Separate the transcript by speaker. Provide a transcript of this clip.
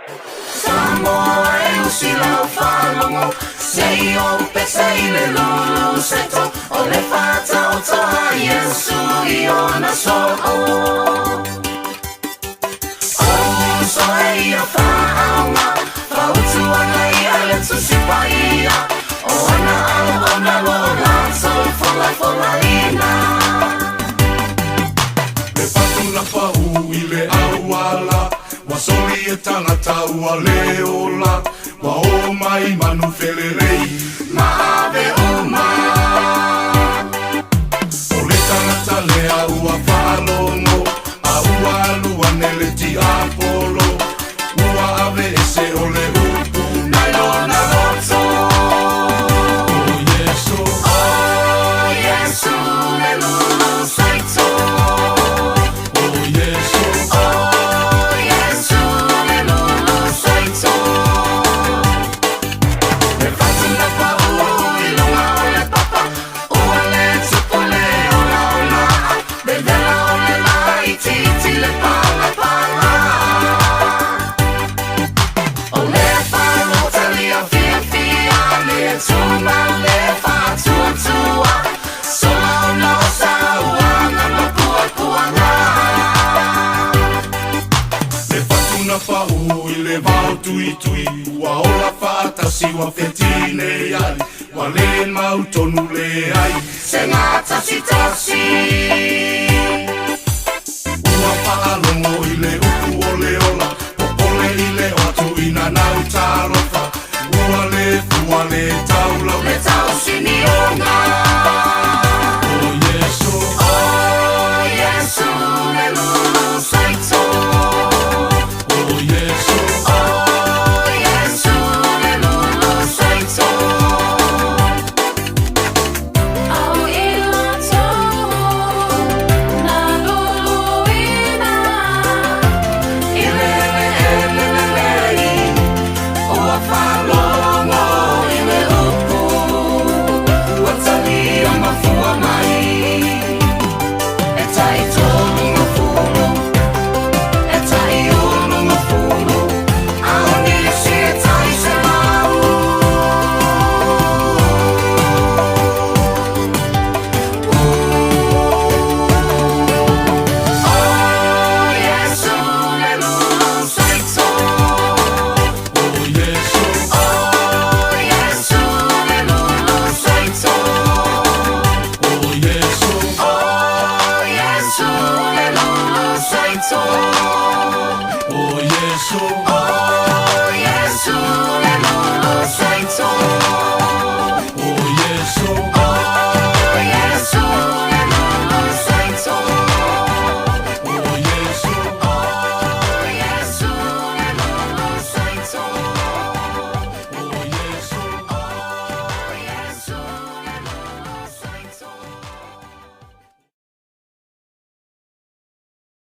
Speaker 1: Samoa e usi lau whalongo Sei o pesei le lulu seto O le whata o toha Yesu I ona soho O so e ia whaonga Whautuanga ia le tusipa ia O ana ao ona lo lato Fola fola ina
Speaker 2: Le patula pau I le awala Wasoli e tangata ua leola Wa o mai manu whelerei
Speaker 1: Maave uma
Speaker 2: O le tangata lea ua whalongo A ua alua nele ti apolo Ua ave ese o le upu
Speaker 1: Nai lona loto
Speaker 2: O Yesu
Speaker 1: O Yesu le lulu saito
Speaker 2: O Yesu
Speaker 1: O Yesu le lulu saito Le fatuna pa ui lunga o le papa Ua le tupu le ola ola Le vela o le lai titi le pala pala O le whalo talia fia fia Le tuna le whatua tua Sola o no saua na mapua puanga
Speaker 2: Le fatuna pau I le vau tui tui Ua ola whaatasi wa whetine ai Wa le mau tonu le ai
Speaker 1: Se ngā tasi tasi
Speaker 2: Ua whaalongo I le upu o le ola Popole I le watu ina nau tarofa Ua le fua le taulau
Speaker 1: Le tau sini o ngā
Speaker 2: O Yesu
Speaker 1: O Yesu le lulu saito
Speaker 2: O Yesu
Speaker 1: O Yesu le lulu saito Au I lato na lulu ina I le Ua whalongo I le upu Ua talia mafua mai E tai tolu mafulu E tai unu mafulu Au nisi e tai se mau O Yesu le lulu saito
Speaker 2: O Yesu
Speaker 1: O Yesu le lulu saito
Speaker 2: O Yesu
Speaker 1: O Yesu le lulu saito
Speaker 2: O Yesu